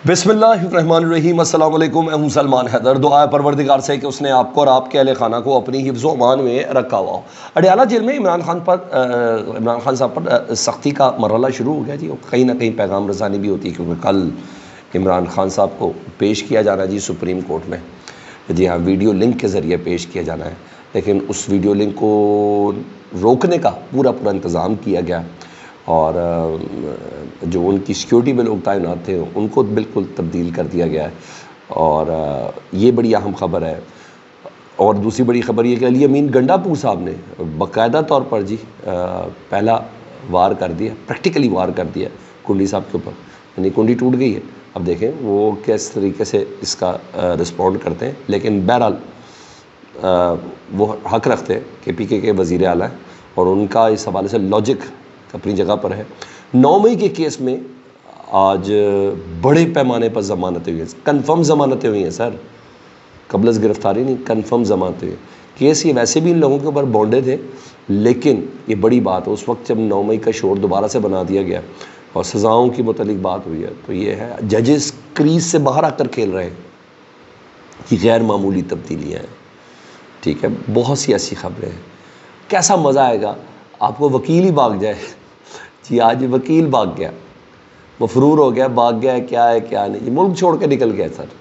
بسم اللہ الرحمن الرحیم۔ السلام علیکم، میں ہوں سلمان حیدر۔ دعا ہے پروردگار سے کہ اس نے آپ کو اور آپ کے اہل خانہ کو اپنی حفظ و امان میں رکھا ہوا ہو۔ اڈیالہ جیل میں عمران خان صاحب پر سختی کا مرحلہ شروع ہو گیا جی، کہیں نہ کہیں پیغام رسانی بھی ہوتی ہے، کیونکہ کل عمران خان صاحب کو پیش کیا جانا ہے جی سپریم کورٹ میں، جی ہاں، ویڈیو لنک کے ذریعے پیش کیا جانا ہے، لیکن اس ویڈیو لنک کو روکنے کا پورا انتظام کیا گیا، اور جو ان کی سیکیورٹی میں لوگ تعینات تھے ان کو بالکل تبدیل کر دیا گیا ہے، اور یہ بڑی اہم خبر ہے۔ اور دوسری بڑی خبر یہ کہ علی امین گنڈاپور صاحب نے باقاعدہ طور پر جی پہلا وار کر دیا، پریکٹیکلی وار کر دیا کنڈی صاحب کے اوپر، یعنی کنڈی ٹوٹ گئی ہے، اب دیکھیں وہ کس طریقے سے اس کا رسپونڈ کرتے ہیں، لیکن بہرحال وہ حق رکھتے ہیں کہ پی کے وزیر اعلیٰ ہیں، اور ان کا اس حوالے سے لاجک اپنی جگہ پر ہے۔ 9 مئی کے کیس میں آج بڑے پیمانے پر ضمانتیں ہوئی ہیں، کنفرم ضمانتیں ہوئی ہیں سر، قبل از گرفتاری نہیں، کنفرم ضمانتیں ہوئی ہیں۔ کیس یہ ویسے بھی ان لوگوں کے اوپر بونڈے تھے، لیکن یہ بڑی بات ہے، اس وقت جب 9 مئی کا شور دوبارہ سے بنا دیا گیا اور سزاؤں کی متعلق بات ہوئی ہے، تو یہ ہے ججز کریز سے باہر آ کر کھیل رہے ہیں، یہ غیر معمولی تبدیلیاں ہیں، ٹھیک ہے، بہت سی ایسی خبریں ہیں۔ کیسا مزہ آئے گا آپ کو وکیل ہی بھاگ جائے جی، آج وکیل بھاگ گیا، مفرور ہو گیا، بھاگ گیا، کیا ہے کیا نہیں، ملک چھوڑ کے نکل گیا سر،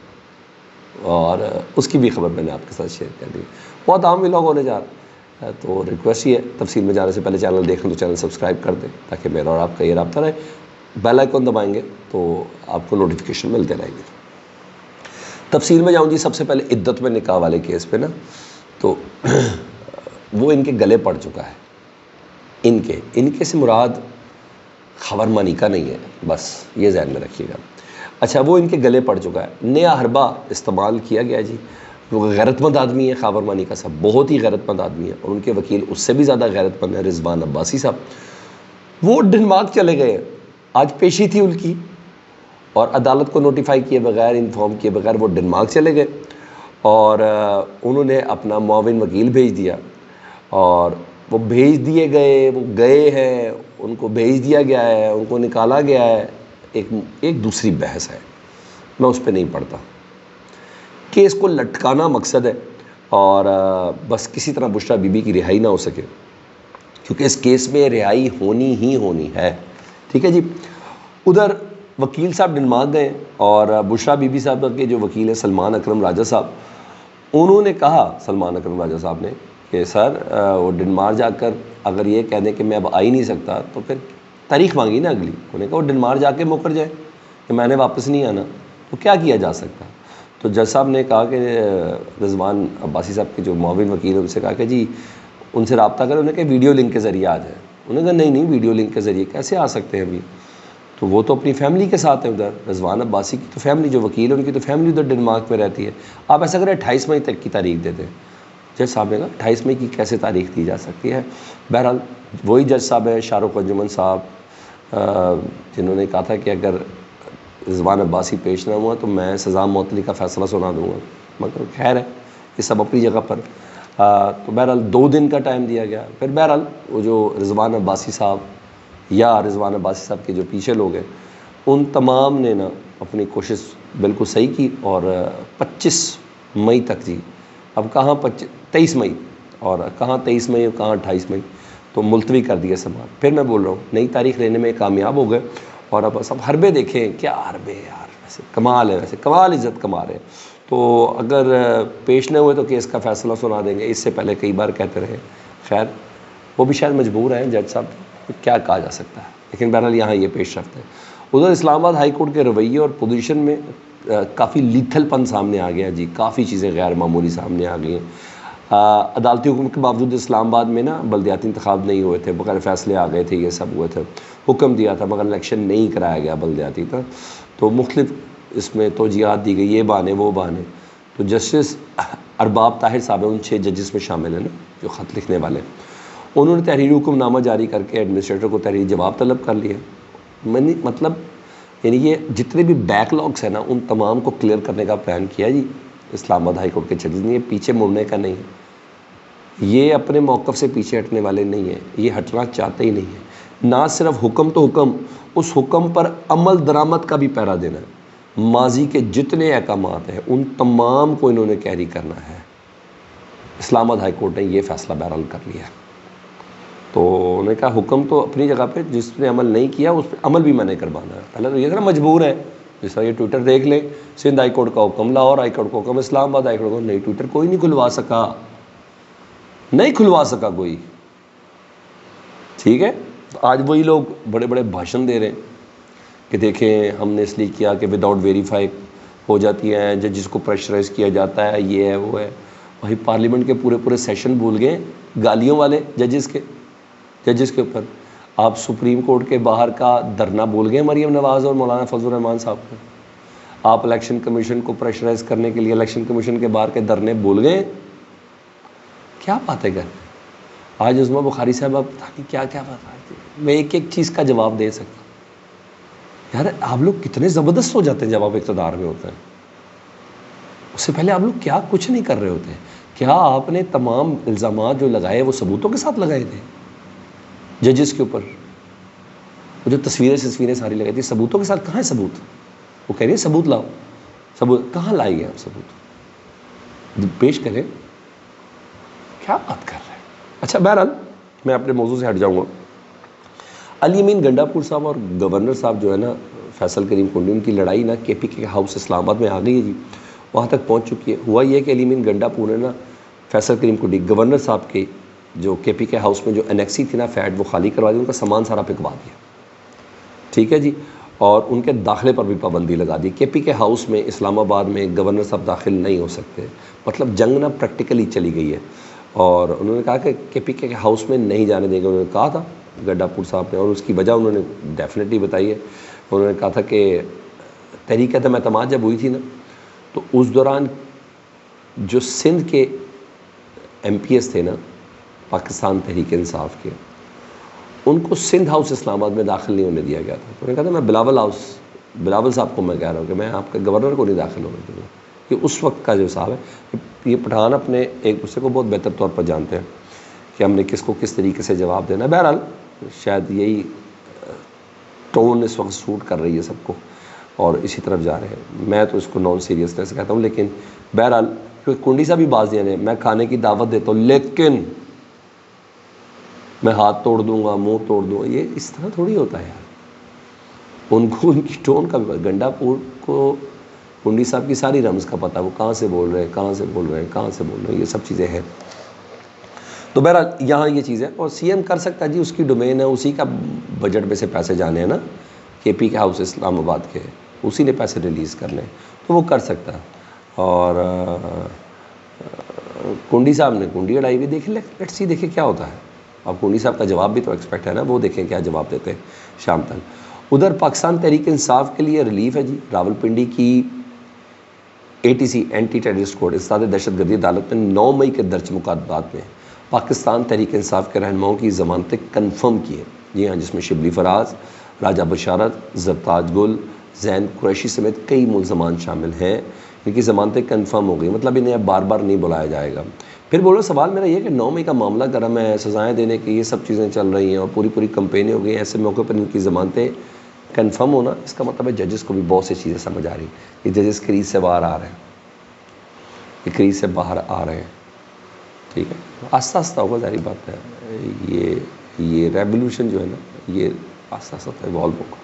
اور اس کی بھی خبر میں نے آپ کے ساتھ شیئر کر دی۔ بہت عام ولاگ ہونے جا رہا ہے، تو ریکویسٹ یہ ہے تفصیل میں جانے سے پہلے چینل دیکھ لیں تو چینل سبسکرائب کر دیں، تاکہ میرا اور آپ کا یہ رابطہ رہے، بیل آئیکن دبائیں گے تو آپ کو نوٹیفیکیشن ملتے رہیں گے۔ تفصیل میں جاؤں جی، سب سے پہلے عدت میں نکاح والے کیس پہ نا، تو وہ ان کے گلے پڑ چکا ہے، ان کے سے مراد خبر مانی کا نہیں ہے، بس یہ ذہن میں رکھیے گا۔ اچھا، وہ ان کے گلے پڑ چکا ہے، نیا حربہ استعمال کیا گیا جی، وہ غیرت مند آدمی ہے خاور مانی کا صاحب، بہت ہی غیرت مند آدمی ہے، اور ان کے وکیل اس سے بھی زیادہ غیرت مند ہے رضوان عباسی صاحب۔ وہ ڈنمارک چلے گئے، آج پیشی تھی ان کی، اور عدالت کو نوٹیفائی کیے بغیر، انفارم کیے بغیر وہ ڈنمارک چلے گئے، اور انہوں نے اپنا معاون وکیل بھیج دیا، اور وہ بھیج دیے گئے، وہ گئے ہیں، ان کو بھیج دیا گیا ہے، ان کو نکالا گیا ہے، ایک دوسری بحث ہے، میں اس پہ نہیں پڑھتا۔ کیس کو لٹکانا مقصد ہے، اور بس کسی طرح بشریٰ بی بی کی رہائی نہ ہو سکے، کیونکہ اس کیس میں رہائی ہونی ہی ہونی ہے، ٹھیک ہے جی۔ ادھر وکیل صاحب ڈنمارک گئے، اور بشریٰ بی بی صاحب کے جو وکیل ہیں سلمان اکرم راجہ صاحب، انہوں نے کہا، سلمان اکرم راجہ صاحب نے، کہ سر وہ ڈنمارک جا کر اگر یہ کہہ دیں کہ میں اب آ ہی نہیں سکتا، تو پھر تاریخ مانگی نا اگلی، انہوں نے کہا وہ ڈنمارک جا کے مکر جائے کہ میں نے واپس نہیں آنا، تو کیا کیا جا سکتا؟ تو جج صاحب نے کہا کہ رضوان عباسی صاحب کے جو معاون وکیل ہیں ان سے کہا کہ جی ان سے رابطہ کریں، انہوں نے کہا ویڈیو لنک کے ذریعے آ جائیں، انہوں نے کہا نہیں ویڈیو لنک کے ذریعے کیسے آ سکتے ہیں ابھی، تو وہ تو اپنی فیملی کے ساتھ ہے ادھر، رضوان عباسی کی تو فیملی، جو وکیل ہے ان کی تو فیملی ادھر ڈنمارک میں رہتی ہے، آپ ایسا کریں 28 مئی تک کی تاریخ دے دیں۔ جج صاحب نے کہا 28 مئی کی کیسے تاریخ دی جا سکتی ہے؟ بہرحال وہی جج صاحب ہے شاہ رخ انجمن صاحب، جنہوں نے کہا تھا کہ اگر رضوان عباسی پیش نہ ہوا تو میں سزا معطلی کا فیصلہ سنا دوں گا، مگر خیر ہے، یہ سب اپنی جگہ پر۔ تو بہرحال 2 دن کا ٹائم دیا گیا، پھر بہرحال وہ جو رضوان عباسی صاحب یا رضوان عباسی صاحب کے جو پیچھے لوگ ہیں، ان تمام نے نا اپنی کوشش بالکل صحیح کی، اور 25 مئی تک جی، اب کہاں 23 مئی، اور کہاں 23 مئی اور کہاں 28 مئی، تو ملتوی کر دیا سماعت۔ پھر میں بول رہا ہوں نئی تاریخ لینے میں کامیاب ہو گئے، اور اب سب حربے دیکھیں، کیا حربے یار، ویسے کمال ہے، ویسے کمال عزت کما رہے ہیں، تو اگر پیش نہ ہوئے تو کیس کا فیصلہ سنا دیں گے، اس سے پہلے کئی بار کہتے رہے، خیر وہ بھی شاید مجبور ہیں جج صاحب، کیا کہا جا سکتا ہے، لیکن بہرحال یہاں یہ پیش رفت ہے۔ ادھر اسلام آباد ہائی کورٹ کے رویے اور پوزیشن میں کافی لیتھل پن سامنے آ گیا جی، کافی چیزیں غیر معمولی سامنے آ گئی ہیں۔ عدالتی حکم کے باوجود اسلام آباد میں نا بلدیاتی انتخاب نہیں ہوئے تھے، بغیر فیصلے آ گئے تھے، یہ سب ہوئے تھے، حکم دیا تھا مگر الیکشن نہیں کرایا گیا بلدیاتی تھا، تو مختلف اس میں توجیہات دی گئی، یہ بہانے وہ بہانے، تو جسٹس ارباب طاہر صاحب ان 6 ججز میں شامل ہیں نا جو خط لکھنے والے، انہوں نے تحریری حکم نامہ جاری کر کے ایڈمنسٹریٹر کو تحریری جواب طلب کر لیا، مطلب یعنی یہ جتنے بھی بیک لاگس ہیں نا ان تمام کو کلیئر کرنے کا پلان کیا جی اسلام آباد ہائی کورٹ کے ججز نے، یہ پیچھے مڑنے کا نہیں ہے، یہ اپنے موقف سے پیچھے ہٹنے والے نہیں ہیں، یہ ہٹنا چاہتے ہی نہیں ہیں، نہ صرف حکم تو حکم، اس حکم پر عمل درآمد کا بھی پیرا دینا ہے، ماضی کے جتنے احکامات ہیں ان تمام کو انہوں نے کیری کرنا ہے۔ اسلام آباد ہائی کورٹ نے یہ فیصلہ بہرحال کر لیا۔ تو انہوں نے کہا حکم تو اپنی جگہ پہ، جس نے عمل نہیں کیا اس پہ عمل بھی میں نے کروانا ہے۔ پہلے تو یہ تھا نا مجبور ہے، جس طرح یہ ٹویٹر دیکھ لیں، سندھ ہائی کورٹ کا حکم، لاہور ہائی کورٹ کا حکم، اسلام آباد ہائی کورٹ کا حکم، نہیں ٹویٹر کوئی نہیں کھلوا سکا، نہیں کھلوا سکا کوئی، ٹھیک ہے۔ آج وہی لوگ بڑے بڑے بھاشن دے رہے ہیں کہ دیکھیں ہم نے اس لیے کیا کہ وداؤٹ ویریفائی ہو جاتی ہیں، ججز کو پریشرائز کیا جاتا ہے، یہ ہے وہ ہے۔ وہی پارلیمنٹ کے پورے پورے سیشن بھول گئے گالیوں والے ججز کے اوپر۔ آپ سپریم کورٹ کے باہر کا دھرنا بھول گئے مریم نواز اور مولانا فضل الرحمان صاحب کو۔ آپ الیکشن کمیشن کو پریشرائز کرنے کے لیے الیکشن کمیشن کے باہر کے دھرنے بھول گئے۔ کیا باتیں کر رہے ہیں آج عظمیٰ بخاری صاحبہ، پتہ نہیں کیا کیا بات ہے، میں ایک ایک چیز کا جواب دے سکتا ہوں۔ یار آپ لوگ کتنے زبردست ہو جاتے ہیں جب آپ اقتدار میں ہوتے ہیں، اس سے پہلے آپ لوگ کیا کچھ نہیں کر رہے ہوتے ہیں۔ کیا آپ نے تمام الزامات جو لگائے وہ ثبوتوں کے ساتھ لگائے تھے ججز کے اوپر؟ وہ جو تصویریں ساری لگائی تھی ثبوتوں کے ساتھ، کہاں ہے ثبوت؟ وہ کہہ رہی ہے ثبوت لاؤ، ثبوت کہاں لائی ہے؟ آپ ثبوت پیش کریں، کیا بات کر رہے ہیں؟ اچھا بہرحال میں اپنے موضوع سے ہٹ جاؤں گا۔ علی امین گنڈا پور صاحب اور گورنر صاحب جو ہے نا فیصل کریم کنڈی، ان کی لڑائی نا کے پی کے ہاؤس اسلام آباد میں آ گئی ہے جی، وہاں تک پہنچ چکی ہے۔ ہوا یہ کہ علی امین گنڈا پور نے نا فیصل کریم کنڈی گورنر صاحب کے جو کے پی کے ہاؤس میں جو انیکسی تھی نا فیٹ، وہ خالی کروا دی، ان کا سامان سارا پکوا دیا، ٹھیک ہے جی، اور ان کے داخلے پر بھی پابندی لگا دی۔ کے پی کے ہاؤس میں اسلام آباد میں گورنر صاحب داخل نہیں ہو سکتے، مطلب جنگ نا پریکٹیکلی چلی گئی ہے۔ اور انہوں نے کہا کہ کے پی کے ہاؤس میں نہیں جانے دیں گے، انہوں نے کہا تھا گڈا پور صاحب نے، اور اس کی وجہ انہوں نے ڈیفینیٹلی بتائی ہے۔ انہوں نے کہا تھا کہ تحریک عدم اعتماد جب ہوئی تھی نا تو اس دوران جو سندھ کے ایم پی ایس تھے نا پاکستان تحریک انصاف کے، ان کو سندھ ہاؤس اسلام آباد میں داخل نہیں ہونے دیا گیا تھا۔ انہوں نے کہا تھا میں بلاول صاحب کو میں کہہ رہا ہوں کہ میں آپ کے گورنر کو نہیں داخل ہونے دوں گا۔ یہ اس وقت کا جو صاحب ہے، یہ پٹھان اپنے ایک دوسرے کو بہت بہتر طور پر جانتے ہیں کہ ہم نے کس کو کس طریقے سے جواب دینا ہے۔ بہرحال شاید یہی ٹون اس وقت سوٹ کر رہی ہے سب کو اور اسی طرف جا رہے ہیں۔ میں تو اس کو نان سیریسنس کہتا ہوں، لیکن بہرحال کیونکہ کنڈی صاحب بھی باز دیا نے، میں کھانے کی دعوت دیتا ہوں لیکن میں ہاتھ توڑ دوں گا، منہ توڑ دوں گا، یہ اس طرح تھوڑی ہوتا ہے یار۔ ان کو ان کی ٹون کا گنڈا پور کو کنڈی صاحب کی ساری رمز کا پتہ، وہ کہاں سے بول رہے ہیں، کہاں سے بول رہے ہیں، کہاں سے بول رہے ہیں، یہ سب چیزیں ہیں۔ تو بہرحال یہاں یہ چیز ہے، اور سی ایم کر سکتا ہے جی، اس کی ڈومین ہے، اسی کا بجٹ میں سے پیسے جانے ہیں نا کے پی کے ہاؤس اسلام آباد کے، اسی نے پیسے ریلیز کرنے، تو وہ کر سکتا ہے۔ اور کنڈی صاحب نے کنڈی اڑائی بھی، دیکھیں لیٹس سی، دیکھیں کیا ہوتا ہے۔ اب کنڈی صاحب کا جواب بھی تو ایکسپیکٹ ہے نا، وہ دیکھیں کیا جواب دیتے ہیں شام تک۔ ادھر پاکستان تحریک انصاف کے لیے ریلیف ہے جی، راولپنڈی کی ATC اینٹی ٹیررسٹ کورٹ استاد دہشت گردی عدالت نے 9 مئی کے درج مقدمات میں پاکستان تحریک انصاف کے رہنماؤں کی ضمانتیں کنفرم کی ہیں، جی ہاں، جس میں شبلی فراز، راجہ بشارت، زرتاج گل، زین قریشی سمیت کئی ملزمان شامل ہیں۔ ان کی ضمانتیں کنفرم ہو گئی، مطلب انہیں اب بار بار نہیں بلایا جائے گا۔ پھر بولو، سوال میرا یہ کہ 9 مئی کا معاملہ گرم ہے، سزائیں دینے کی یہ سب چیزیں چل رہی ہیں اور پوری کمپینیں ہو گئی ہیں، ایسے موقع پر ان کی ضمانتیں کنفرم ہونا، اس کا مطلب ہے ججز کو بھی بہت سی چیزیں سمجھ آ رہی ہیں، یہ ججز کریز سے باہر آ رہے ہیں، یہ کریز سے باہر آ رہے ہیں، ٹھیک ہے، آہستہ آہستہ ہوگا، ظاہری بات ہے، یہ ریولیوشن جو ہے نا یہ آہستہ آہستہ ایوالو ہوگا،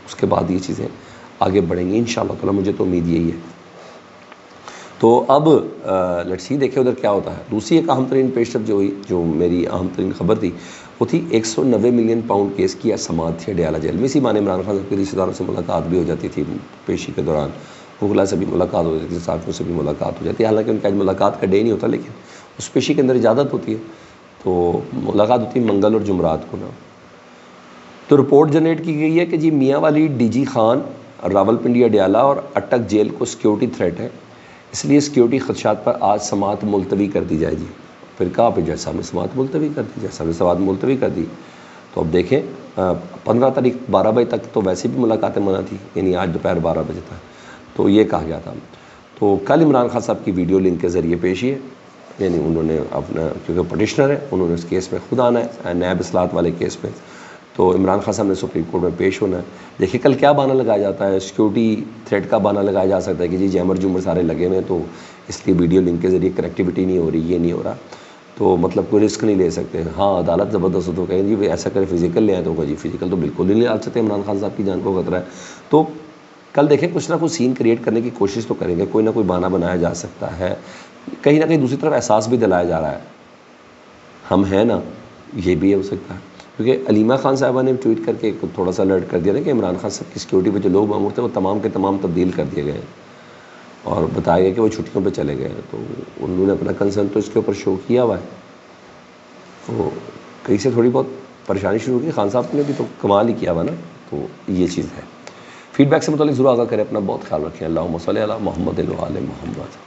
اس کے بعد یہ چیزیں آگے بڑھیں گی انشاءاللہ تعالیٰ، مجھے تو امید یہی ہے۔ تو اب لیٹس سی، دیکھیں ادھر کیا ہوتا ہے۔ دوسری ایک اہم ترین پیش رفت جو ہوئی، جو میری اہم ترین خبر تھی، وہ تھی 190 ملین پاؤنڈ کیس کی سماعت تھی اڈیالہ جیل میں۔ اسی معنی عمران خان صاحب کے رشتہ داروں سے ملاقات بھی ہو جاتی تھی پیشی کے دوران، وکلا سے بھی ملاقات ہو جاتی تھی، صحافیوں سے بھی ملاقات ہو جاتی ہے، حالانکہ ان کا ملاقات کا ڈے نہیں ہوتا، لیکن اس پیشی کے اندر اجازت ہوتی ہے، تو ملاقات ہوتی ہے منگل اور جمعرات کو نا۔ تو رپورٹ جنریٹ کی گئی ہے کہ جی میاں والی DG خان راولپنڈی اڈیالہ اور اٹک جیل کو سیکیورٹی تھریٹ ہے، اس لیے سیکیورٹی خدشات پر آج سماعت ملتوی کر دی جائے گی۔ پھر کہا پھر جج صاحب نے سماعت ملتوی کر دی، جج صاحب نے سماعت ملتوی کر دی۔ تو اب دیکھیں 15 تاریخ 12 بجے تک تو ویسے بھی ملاقاتیں منع تھی، یعنی آج دوپہر 12 بجے تک، تو یہ کہا گیا تھا۔ تو کل عمران خان صاحب کی ویڈیو لنک کے ذریعے پیشی ہے، یعنی انہوں نے اپنا، کیونکہ پٹیشنر ہے، انہوں نے اس کیس میں خود آنا ہے، نیب اصلاحات والے کیس میں، تو عمران خان صاحب نے سپریم کورٹ میں پیش ہونا ہے. دیکھیے کل کیا بہانہ لگایا جاتا ہے, سیکیورٹی تھریٹ کا بہانہ لگایا جا سکتا ہے کہ جی جیمر جمر سارے لگے ہوئے ہیں تو اس لیے ویڈیو لنک کے ذریعے کنیکٹیوٹی نہیں ہو رہی, یہ نہیں ہو رہا, تو مطلب کوئی رسک نہیں لے سکتے. ہاں عدالت زبردست تو کہیں جی ایسا کرے فزیکل لے آئے تو جی فزیکل تو بالکل ہی نہیں لا سکتے, عمران خان صاحب کی جان کو خطرہ ہے. تو کل دیکھیں کچھ نہ کچھ سین کریٹ کرنے کی کوشش تو کریں گے, کوئی نہ کوئی بہانہ بنایا جا سکتا ہے. کہیں نہ کہیں دوسری طرف احساس بھی دلایا جا رہا ہے ہم ہیں نا, یہ بھی ہو سکتا ہے. کیونکہ علیمہ خان صاحبہ نے ٹویٹ کر کے تھوڑا سا الرٹ کر دیا نا کہ عمران خان صاحب کی سیکیورٹی پہ جو لوگ مامور تھے وہ تمام کے تمام تبدیل کر دیے گئے ہیں, اور بتایا گیا کہ وہ چھٹیوں پہ چلے گئے ہیں. تو انہوں نے اپنا کنسرن تو اس کے اوپر شو کیا ہوا ہے. تو کہیں سے تھوڑی بہت پریشانی شروع کی, خان صاحب نے بھی تو کمال ہی کیا ہوا نا. تو یہ چیز ہے. فیڈ بیک سے متعلق ضرور آگاہ کریں, اپنا بہت خیال رکھیں. اللہم صلی علی محمد و آل محمد.